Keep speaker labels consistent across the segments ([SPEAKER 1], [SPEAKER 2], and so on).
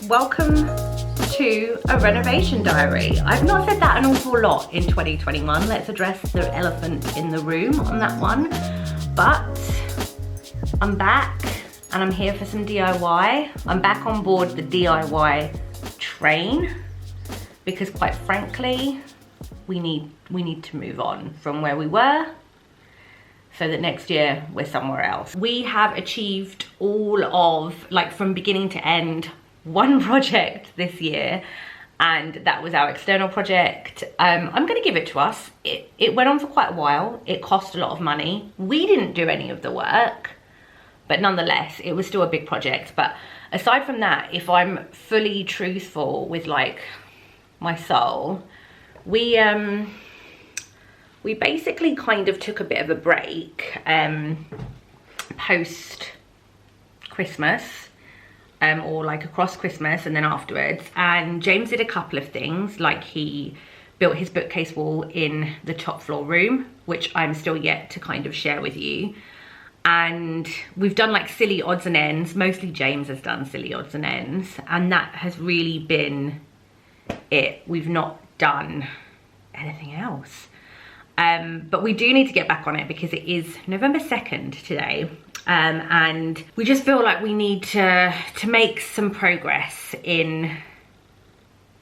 [SPEAKER 1] welcome to a renovation diary. I've not said that an awful lot in 2021. Let's address the elephant in the room on that one. But I'm back and I'm here for some DIY. I'm back on board the DIY train because quite frankly, we need to move on from where we were so that next year we're somewhere else. We have achieved all of, like from beginning to end, one project this year, and that was our external project. I'm gonna give it to us. It went on for quite a while. It cost a lot of money. We didn't do any of the work, but nonetheless, it was still a big project. But aside from that, if I'm fully truthful with like my soul, we basically kind of took a bit of a break post Christmas, or like across Christmas and then afterwards. And James did a couple of things, like he built his bookcase wall in the top floor room, which I'm still yet to kind of share with you. And we've done like silly odds and ends. Mostly James has done silly odds and ends, and that has really been it. We've not done anything else. But we do need to get back on it because it is November 2nd today. And we just feel like we need to make some progress in,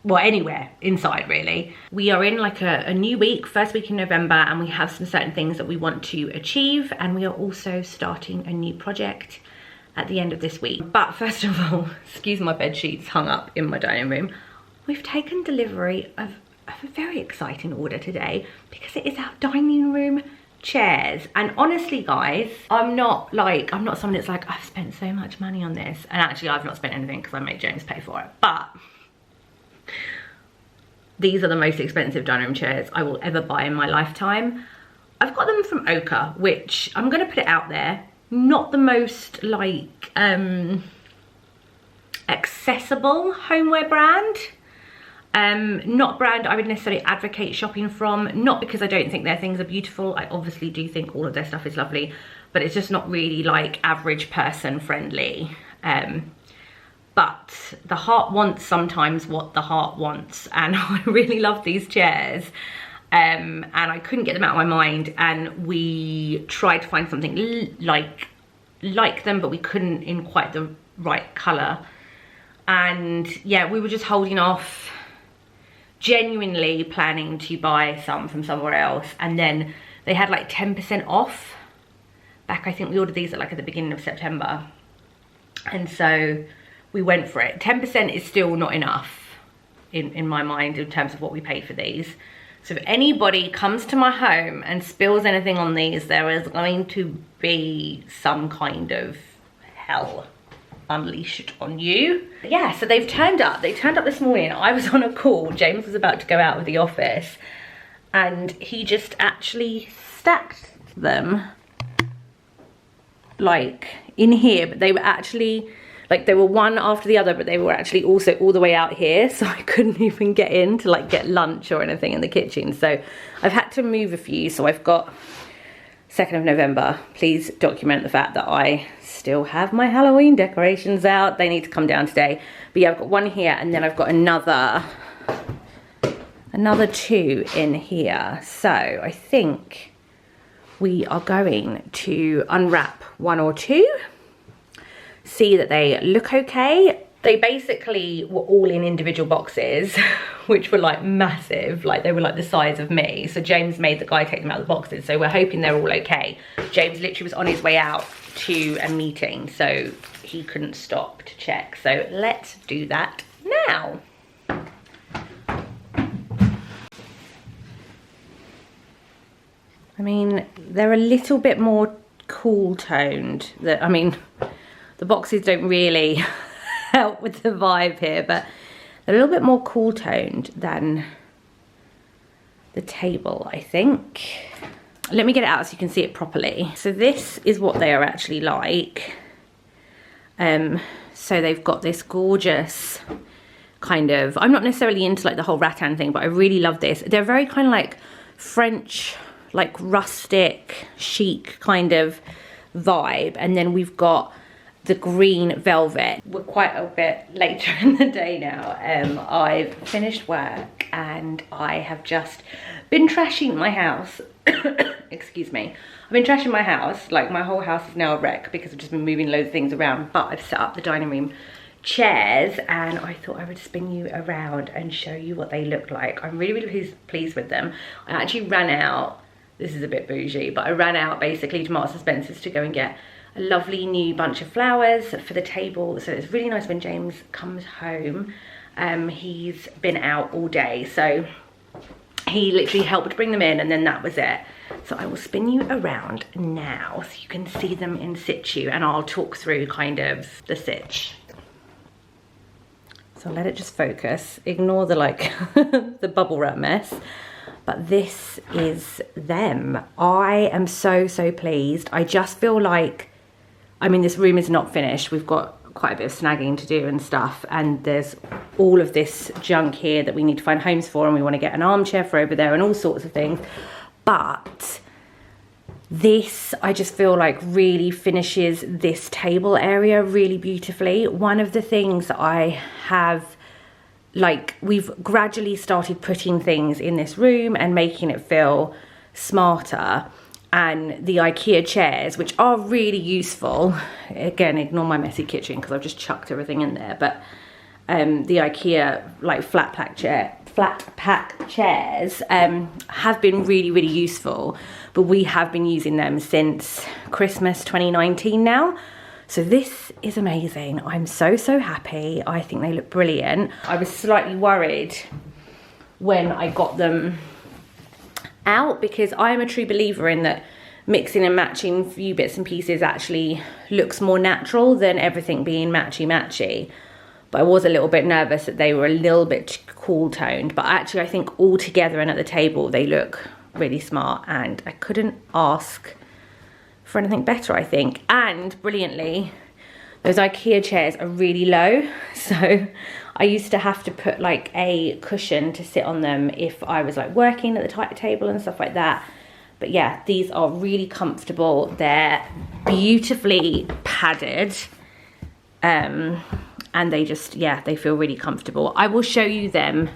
[SPEAKER 1] well, anywhere inside really. We are in like a new week, first week in November, and we have some certain things that we want to achieve. And we are also starting a new project at the end of this week. But first of all, excuse my bed sheets hung up in my dining room. We've taken delivery of a very exciting order today because it is our dining room chairs. And honestly guys, I'm not someone that's like, I've spent so much money on this, and actually I've not spent anything because I made James pay for it. But these are the most expensive dining room chairs I will ever buy in my lifetime. I've got them from Oka, which I'm gonna put it out there, not the most like accessible homeware brand. Not a brand I would necessarily advocate shopping from, not because I don't think their things are beautiful. I obviously do think all of their stuff is lovely, but it's just not really like average person friendly. But the heart wants sometimes what the heart wants, and I really love these chairs. And I couldn't get them out of my mind, and we tried to find something like them, but we couldn't in quite the right colour. And yeah, we were just holding off, genuinely planning to buy some from somewhere else, and then they had like 10% off back. I think we ordered these at the beginning of September, and so we went for it. 10% is still not enough in my mind in terms of what we paid for these. So if anybody comes to my home and spills anything on these, there is going to be some kind of hell unleashed on you. Yeah, so they've turned up. They turned up this morning. I was on a call. James was about to go out of the office, and he just actually stacked them like in here, but they were actually like, they were one after the other, but they were actually also all the way out here, so I couldn't even get in to like get lunch or anything in the kitchen. So I've had to move a few. So I've got 2nd of November. Please document the fact that I still have my Halloween decorations out. They need to come down today. But yeah, I've got one here, and then I've got another two in here. So I think we are going to unwrap one or two, see that they look okay. They basically were all in individual boxes, which were like massive, like they were like the size of me. So James made the guy take them out of the boxes, so we're hoping they're all okay. James literally was on his way out to a meeting, so he couldn't stop to check. So let's do that now. I mean, they're a little bit more cool toned. I mean, the boxes don't really help with the vibe here, but they're a little bit more cool toned than the table, I think. Let me get it out so you can see it properly. So this is what they are actually like. So they've got this gorgeous kind of, I'm not necessarily into like the whole rattan thing, but I really love this. They're very kind of like French, like rustic, chic kind of vibe. And then we've got the green velvet. We're quite a bit later in the day now. I've finished work and I have just been trashing my house. Excuse me. I've been trashing my house, like my whole house is now a wreck because I've just been moving loads of things around, but I've set up the dining room chairs and I thought I would spin you around and show you what they look like. I'm really pleased with them. I actually ran out, this is a bit bougie, but I ran out basically to Marks and Spencer's to go and get a lovely new bunch of flowers for the table. So it's really nice when James comes home. He's been out all day, so he literally helped bring them in and then that was it. So I will spin you around now so you can see them in situ and I'll talk through kind of the sitch. So let it just focus. Ignore the like the bubble wrap mess. But this is them. I am so pleased. I just feel like, I mean, this room is not finished. We've got quite a bit of snagging to do and stuff, and there's all of this junk here that we need to find homes for, and we want to get an armchair for over there and all sorts of things. But this, I just feel like really finishes this table area really beautifully. One of the things that I have, like, we've gradually started putting things in this room and making it feel smarter. And the IKEA chairs, which are really useful, again, ignore my messy kitchen because I've just chucked everything in there, but the IKEA like flat pack chairs have been really useful, but we have been using them since Christmas 2019 now. So this is amazing. I'm so happy. I think they look brilliant. I was slightly worried when I got them out because I'm a true believer in that mixing and matching a few bits and pieces actually looks more natural than everything being matchy. But I was a little bit nervous that they were a little bit cool toned, but actually I think all together and at the table they look really smart, and I couldn't ask for anything better, I think. And brilliantly, those IKEA chairs are really low, so I used to have to put like a cushion to sit on them if I was like working at the table and stuff like that. But yeah, these are really comfortable. They're beautifully padded. And they just, yeah, they feel really comfortable. I will show you them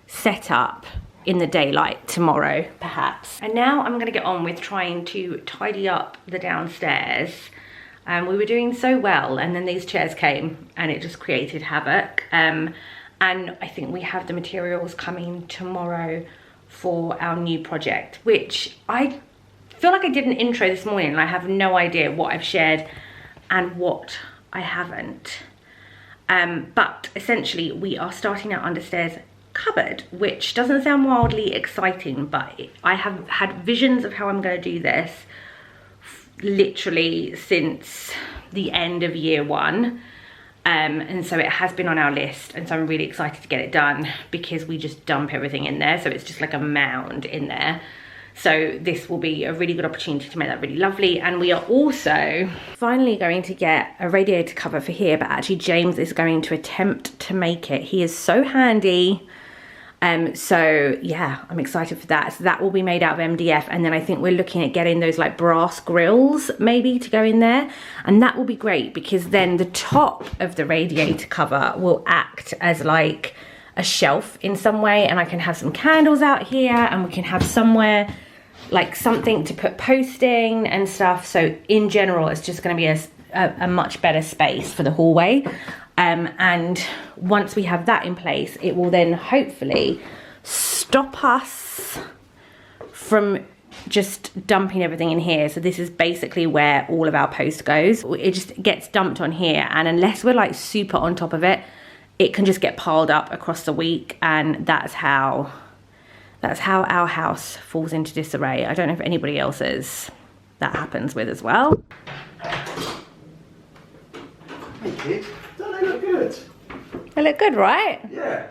[SPEAKER 1] set up in the daylight tomorrow, perhaps. And now I'm gonna get on with trying to tidy up the downstairs. We were doing so well, and then these chairs came and it just created havoc. And I think we have the materials coming tomorrow for our new project, which I feel like I did an intro this morning and I have no idea what I've shared and what I haven't. But essentially we are starting our understairs cupboard, which doesn't sound wildly exciting, but I have had visions of how I'm going to do this literally since the end of year one. And so it has been on our list, and so I'm really excited to get it done because we just dump everything in there, so it's just like a mound in there. So this will be a really good opportunity to make that really lovely. And we are also finally going to get a radiator cover for here, but actually James is going to attempt to make it. He is so handy. So yeah, I'm excited for that. So that will be made out of MDF, and then I think we're looking at getting those like brass grills maybe to go in there, and that will be great because then the top of the radiator cover will act as like a shelf in some way, and I can have some candles out here, and we can have somewhere like something to put posting and stuff. So in general it's just going to be a much better space for the hallway. And once we have that in place, it will then hopefully stop us from just dumping everything in here. So this is basically where all of our post goes. It just gets dumped on here, and unless we're like super on top of it, it can just get piled up across the week, and that's how our house falls into disarray. I don't know if anybody else's that happens with as well.
[SPEAKER 2] Hey kids, don't they look good?
[SPEAKER 1] They look good, right?
[SPEAKER 2] Yeah.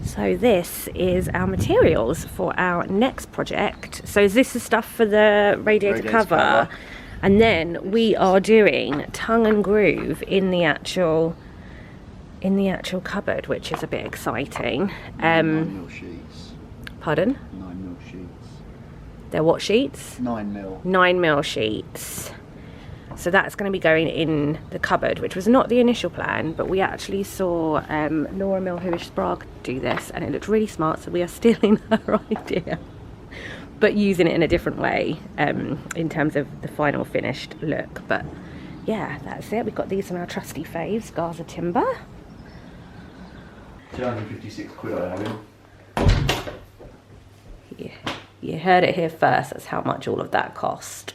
[SPEAKER 1] So this is our materials for our next project. So this is stuff for the radiator cover. And then we are doing tongue and groove in the actual cupboard, which is a bit exciting.
[SPEAKER 2] 9mm sheets.
[SPEAKER 1] Pardon?
[SPEAKER 2] 9mm sheets.
[SPEAKER 1] They're what sheets?
[SPEAKER 2] 9mm.
[SPEAKER 1] 9mm sheets. So that's going to be going in the cupboard, which was not the initial plan, but we actually saw Laura Milhovish-Sprague do this and it looked really smart, so we are stealing her idea, but using it in a different way in terms of the final finished look. But yeah, that's it. We've got these from our trusty faves, Gaza Timber.
[SPEAKER 2] 256 quid I have him.
[SPEAKER 1] Yeah, you heard it here first, that's how much all of that cost.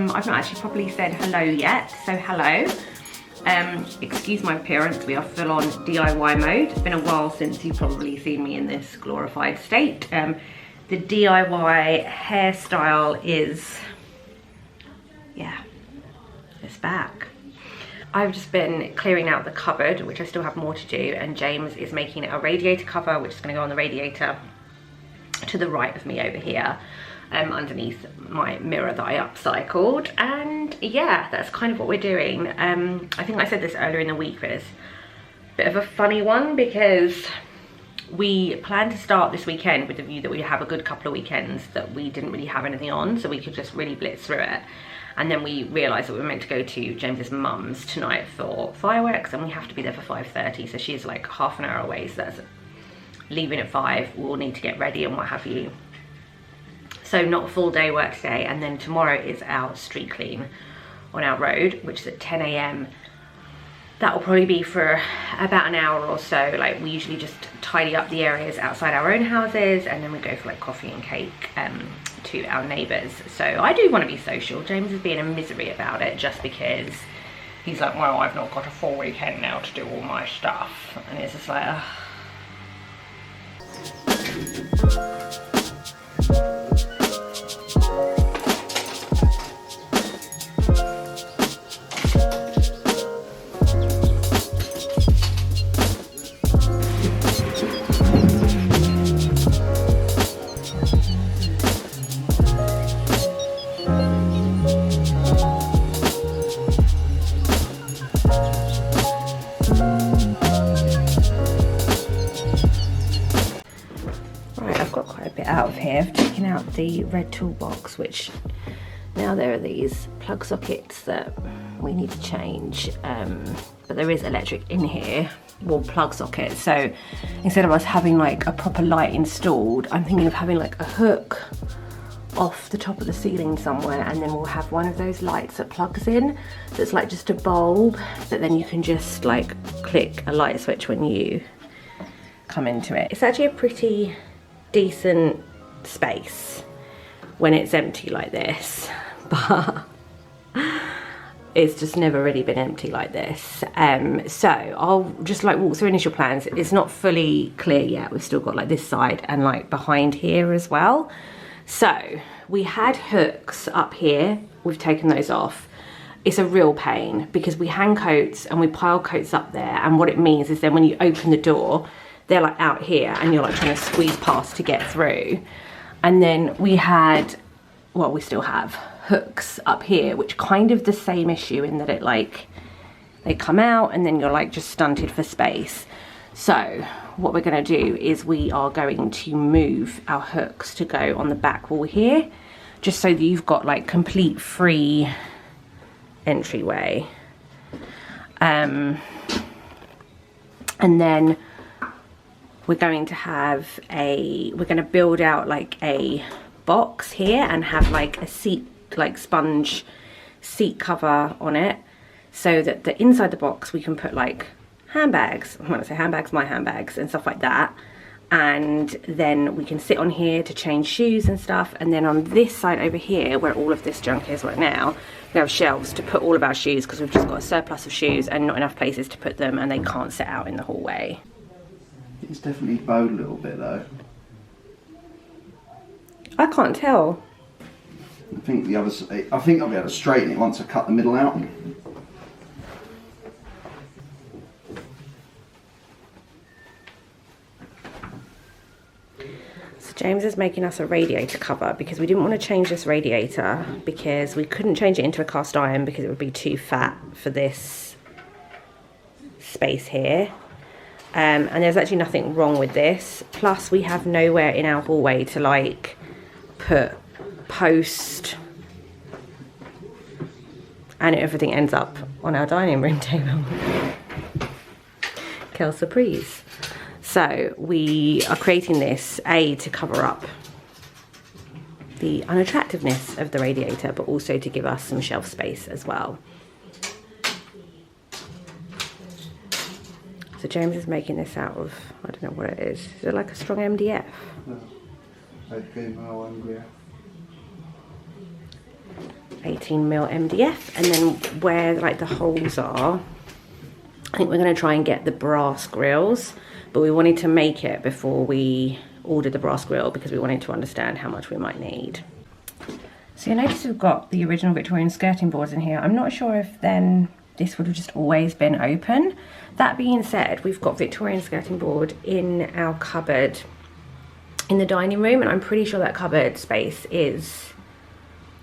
[SPEAKER 1] I've not actually properly said hello yet, so hello. Excuse my appearance, we are full on DIY mode. It's been a while since you've probably seen me in this glorified state. The DIY hairstyle is, yeah, it's back. I've just been clearing out the cupboard, which I still have more to do, and James is making a radiator cover, which is going to go on the radiator to the right of me over here. Underneath my mirror that I upcycled, and yeah, that's kind of what we're doing. I think I said this earlier in the week, but it's a bit of a funny one because we planned to start this weekend with the view that we'd have a good couple of weekends that we didn't really have anything on, so we could just really blitz through it. And then we realised that we were meant to go to James's mum's tonight for fireworks, and we have to be there for 5:30, so she's like half an hour away, so that's leaving at 5. We'll need to get ready and what have you. So not a full day work today, and then tomorrow is our street clean on our road, which is at 10 AM. That will probably be for about an hour or so. Like, we usually just tidy up the areas outside our own houses, and then we go for like coffee and cake to our neighbours. So I do want to be social. James is being a misery about it just because he's like, well, I've not got a full weekend now to do all my stuff. And it's just like, ugh. Out of here, I've taken out the red toolbox, which now there are these plug sockets that we need to change, but there is electric in here, well, plug sockets. So instead of us having like a proper light installed, I'm thinking of having like a hook off the top of the ceiling somewhere, and then we'll have one of those lights that plugs in, that's like just a bulb that then you can just like click a light switch when you come into it. It's actually a pretty decent space when it's empty like this, but it's just never really been empty like this. So I'll just like walk through initial plans. It's not fully clear yet. We've still got like this side and like behind here as well. So we had hooks up here, we've taken those off. It's a real pain because we hang coats and we pile coats up there, and what it means is then when you open the door, they're like out here and you're like trying to squeeze past to get through. And then we had, well, we still have hooks up here, which kind of the same issue in that it like, they come out and then you're like just stunted for space. So what we're gonna do is we are going to move our hooks to go on the back wall here, just so that you've got like complete free entryway. And then we're going to have we're going to build out like a box here and have like a seat, like sponge seat cover on it, so that the inside the box we can put like handbags, when I say handbags, my handbags and stuff like that, and then we can sit on here to change shoes and stuff. And then on this side over here, where all of this junk is right now, we have shelves to put all of our shoes, because we've just got a surplus of shoes and not enough places to put them, and they can't sit out in the hallway.
[SPEAKER 2] It's definitely bowed a little bit though.
[SPEAKER 1] I can't tell.
[SPEAKER 2] I think I'll be able to straighten it once I cut the middle out.
[SPEAKER 1] So James is making us a radiator cover, because we didn't want to change this radiator because we couldn't change it into a cast iron because it would be too fat for this space here. And there's actually nothing wrong with this. Plus we have nowhere in our hallway to like put post, and everything ends up on our dining room table. Quelle surprise. So we are creating this to cover up the unattractiveness of the radiator, but also to give us some shelf space as well. So James is making this out of, I don't know what it is. Is it like a strong MDF?
[SPEAKER 2] No.
[SPEAKER 1] 18mm MDF, and then where like the holes are, I think we're going to try and get the brass grills, but we wanted to make it before we ordered the brass grill because we wanted to understand how much we might need. So you notice we've got the original Victorian skirting boards in here. I'm not sure if then this would have just always been open. That being said, we've got Victorian skirting board in our cupboard in the dining room, and I'm pretty sure that cupboard space is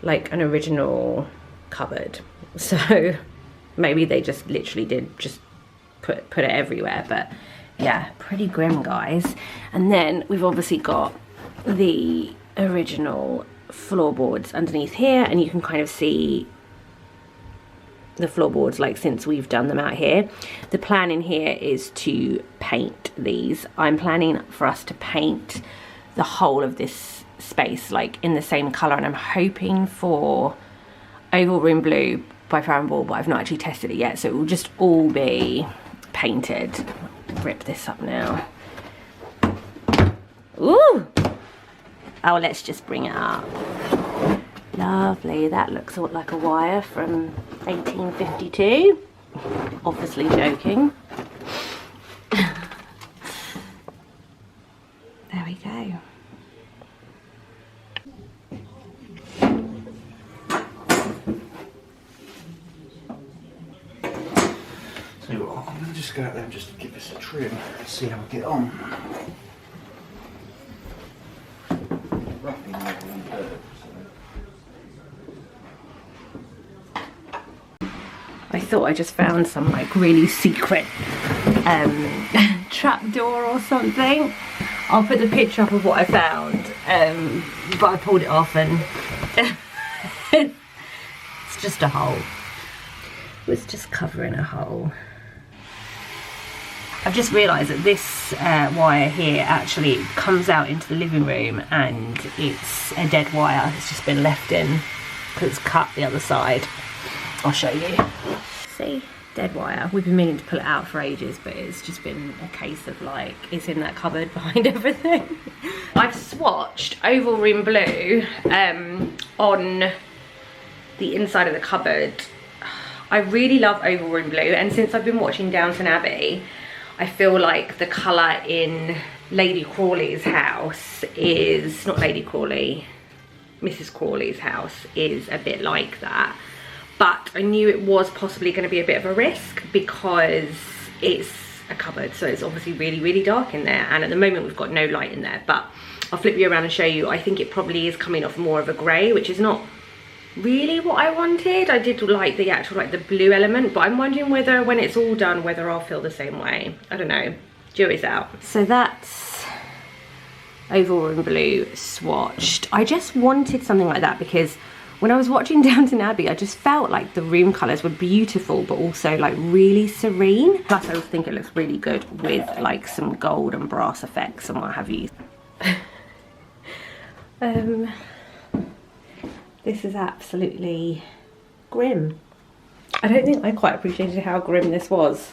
[SPEAKER 1] like an original cupboard, so maybe they just literally did just put it everywhere. But yeah, pretty grim, guys. And then we've obviously got the original floorboards underneath here, and you can kind of see the floorboards like since we've done them out here. The plan in here is to paint these. I'm planning for us to paint the whole of this space like in the same colour, and I'm hoping for oval room blue by Ball, but I've not actually tested it yet, so it will just all be painted. Rip this up now. Ooh! Oh, let's just bring it up. Lovely, that looks like a wire from 1852. Obviously joking. There we go.
[SPEAKER 2] So I'm going to just go out there and just give this a trim and see how I get on. Roughly level and curve,
[SPEAKER 1] I thought I just found some like really secret trapdoor or something. I'll put the picture up of what I found, but I pulled it off and it's just a hole. It was just covering a hole. I've just realised that this wire here actually comes out into the living room, and it's a dead wire. It's just been left in because it's cut the other side. I'll show you. See? Dead wire. We've been meaning to pull it out for ages, but it's just been a case of like, it's in that cupboard behind everything. I've swatched oval rim blue on the inside of the cupboard. I really love oval rim blue, and since I've been watching Downton Abbey, I feel like the colour in Lady Crawley's house is, not Lady Crawley, Mrs. Crawley's house is a bit like that. But I knew it was possibly going to be a bit of a risk because it's a cupboard, so it's obviously really, really dark in there, and at the moment we've got no light in there. But I'll flip you around and show you. I think it probably is coming off more of a grey, which is not really what I wanted. I did like the actual, like the blue element, but I'm wondering whether when it's all done, whether I'll feel the same way. I don't know. Jury's out. So that's oval and blue swatched. I just wanted something like that because when I was watching Downton Abbey, I just felt like the room colours were beautiful, but also like really serene. Plus I think it looks really good with like some gold and brass effects and what have you. This is absolutely grim. I don't think I quite appreciated how grim this was.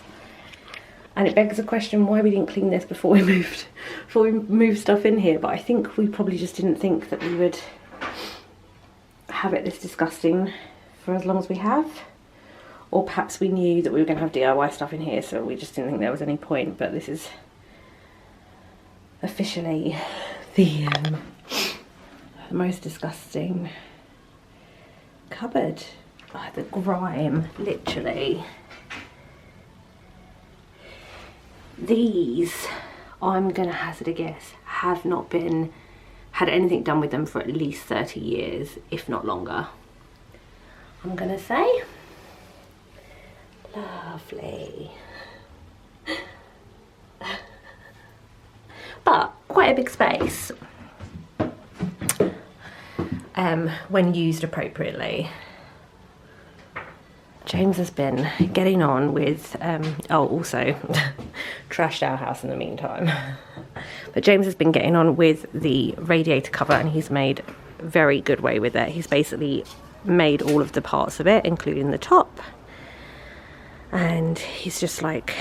[SPEAKER 1] And it begs the question why we didn't clean this before we moved stuff in here. But I think we probably just didn't think that we would have it this disgusting for as long as we have. Or perhaps we knew that we were going to have DIY stuff in here, so we just didn't think there was any point. But this is officially the most disgusting cupboard. Oh, the grime, literally. These, I'm gonna hazard a guess, have not had anything done with them for at least 30 years, if not longer. I'm gonna say, lovely. But quite a big space when used appropriately. James has been getting on with, also trashed our house in the meantime. But James has been getting on with the radiator cover and he's made very good way with it. He's basically made all of the parts of it, including the top. And he's just like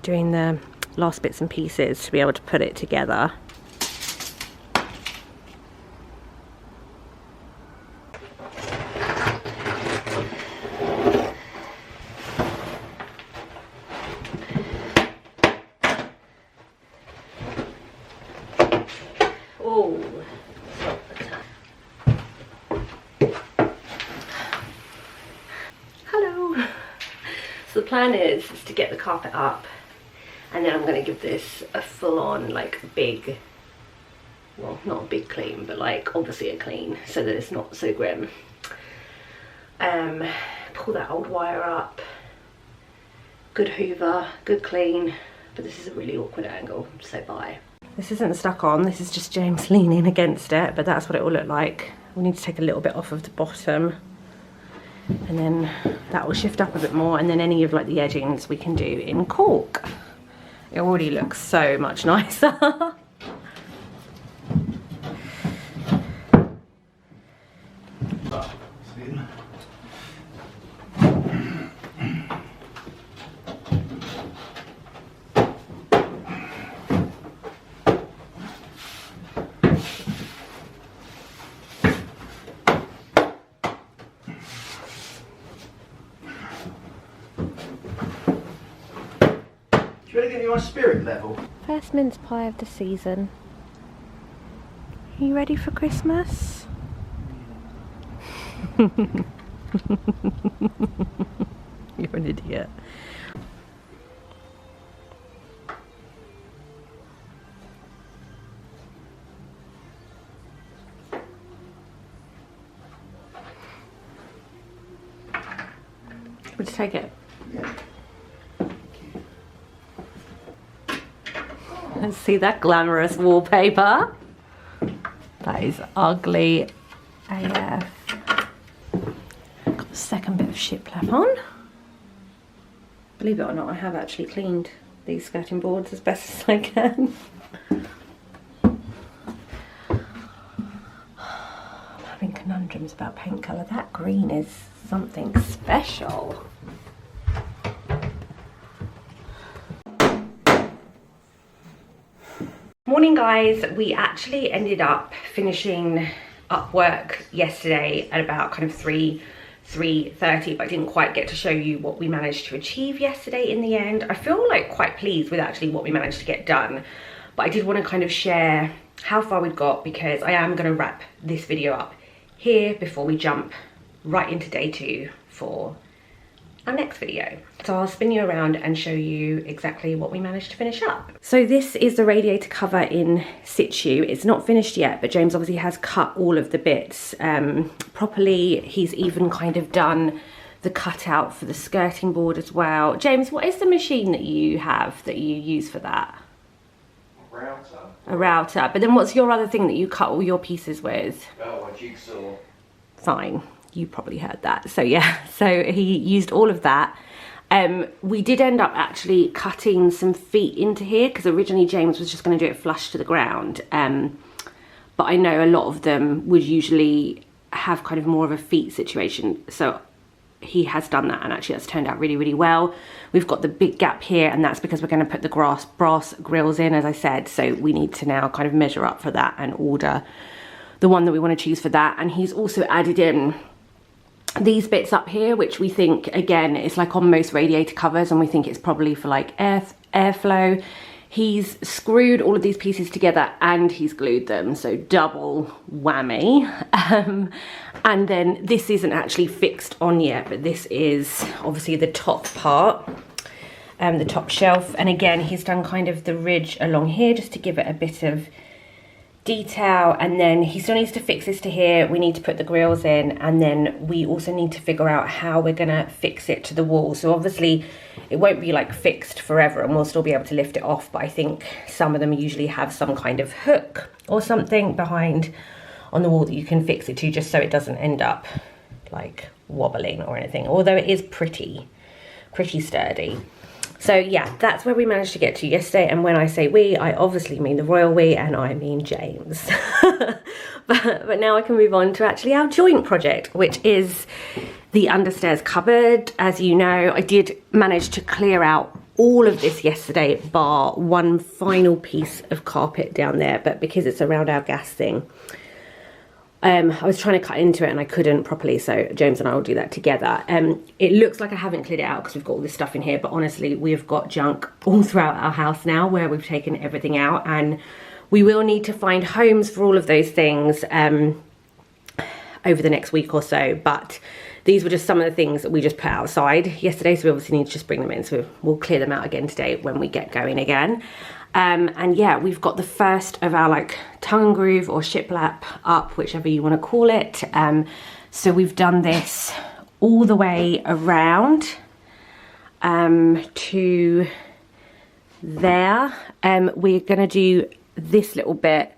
[SPEAKER 1] doing the last bits and pieces to be able to put it together. So the plan is to get the carpet up and then I'm going to give this a full-on like big, well not a big clean, but like obviously a clean so that it's not so grim. Pull that old wire up, good hoover, good clean, but this is a really awkward angle, so bye. This isn't stuck on, this is just James leaning against it, but that's what it will look like. We need to take a little bit off of the bottom. And then that will shift up a bit more, and then any of like the edgings we can do in cork. It already looks so much nicer.
[SPEAKER 2] Do you want to give me my spirit level?
[SPEAKER 1] First mince pie of the season. Are you ready for Christmas? You're an idiot. Would you take it?
[SPEAKER 2] Yeah.
[SPEAKER 1] Let's see that glamorous wallpaper. That is ugly AF. Got the second bit of shiplap on. Believe it or not, I have actually cleaned these skirting boards as best as I can. I'm having conundrums about paint colour. That green is something special. Morning guys, we actually ended up finishing up work yesterday at about kind of 3:30, but I didn't quite get to show you what we managed to achieve yesterday in the end. I feel like quite pleased with actually what we managed to get done, but I did want to kind of share how far we've got because I am going to wrap this video up here before we jump right into day 2 for our next video. So I'll spin you around and show you exactly what we managed to finish up. So this is the radiator cover in situ. It's not finished yet, but James obviously has cut all of the bits properly. He's even kind of done the cutout for the skirting board as well. James, what is the machine that you have that you use for that?
[SPEAKER 2] A router.
[SPEAKER 1] A router. But then what's your other thing that you cut all your pieces with?
[SPEAKER 2] Oh, a jigsaw.
[SPEAKER 1] Fine. You probably heard that. So yeah, so he used all of that. We did end up actually cutting some feet into here because originally James was just going to do it flush to the ground. But I know a lot of them would usually have kind of more of a feet situation. So he has done that, and actually that's turned out really, really well. We've got the big gap here, and that's because we're going to put the brass grills in, as I said. So we need to now kind of measure up for that and order the one that we want to choose for that. And he's also added in these bits up here, which we think, again, it's like on most radiator covers, and we think it's probably for like airflow. He's screwed all of these pieces together and he's glued them, so double whammy. And then this isn't actually fixed on yet, but this is obviously the top part, the top shelf. And again, he's done kind of the ridge along here just to give it a bit of detail. And then he still needs to fix this to here. We need to put the grills in, and then we also need to figure out how we're gonna fix it to the wall. So obviously it won't be like fixed forever, and we'll still be able to lift it off, but I think some of them usually have some kind of hook or something behind on the wall that you can fix it to, just so it doesn't end up like wobbling or anything, although it is pretty sturdy. So yeah, that's where we managed to get to yesterday. And when I say we, I obviously mean the royal we, and I mean James. but now I can move on to actually our joint project, which is the understairs cupboard. As you know, I did manage to clear out all of this yesterday, bar one final piece of carpet down there. But because it's around our gas thing, I was trying to cut into it and I couldn't properly, so James and I will do that together. It looks like I haven't cleared it out because we've got all this stuff in here, but honestly, we've got junk all throughout our house now where we've taken everything out, and we will need to find homes for all of those things over the next week or so. But these were just some of the things that we just put outside yesterday, so we obviously need to just bring them in. So we'll clear them out again today when we get going again. And yeah, we've got the first of our like tongue and groove or shiplap up, whichever you want to call it. So we've done this all the way around to there. We're going to do this little bit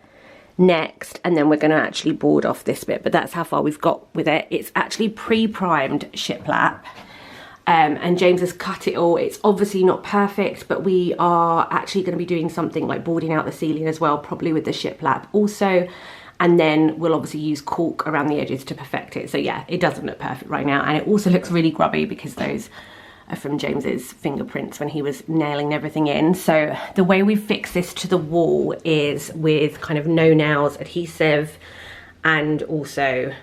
[SPEAKER 1] next, and then we're going to actually board off this bit, but that's how far we've got with it. It's actually pre-primed shiplap. And James has cut it all. It's obviously not perfect, but we are actually going to be doing something like boarding out the ceiling as well, probably with the shiplap also. And then we'll obviously use caulk around the edges to perfect it. So yeah, it doesn't look perfect right now. And it also looks really grubby because those are from James's fingerprints when he was nailing everything in. So the way we fix this to the wall is with kind of no nails adhesive and also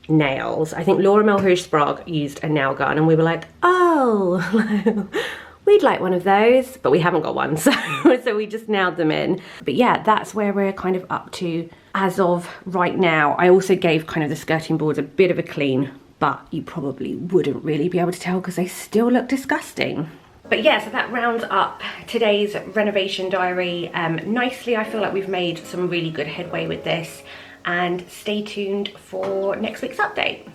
[SPEAKER 1] nails. I think Laura Melhouche Sprague used a nail gun, and we were like, oh, we'd like one of those, but we haven't got one, so we just nailed them in. But yeah, that's where we're kind of up to as of right now. I also gave kind of the skirting boards a bit of a clean, but you probably wouldn't really be able to tell because they still look disgusting. But yeah, so that rounds up today's renovation diary nicely. I feel like we've made some really good headway with this, and stay tuned for next week's update.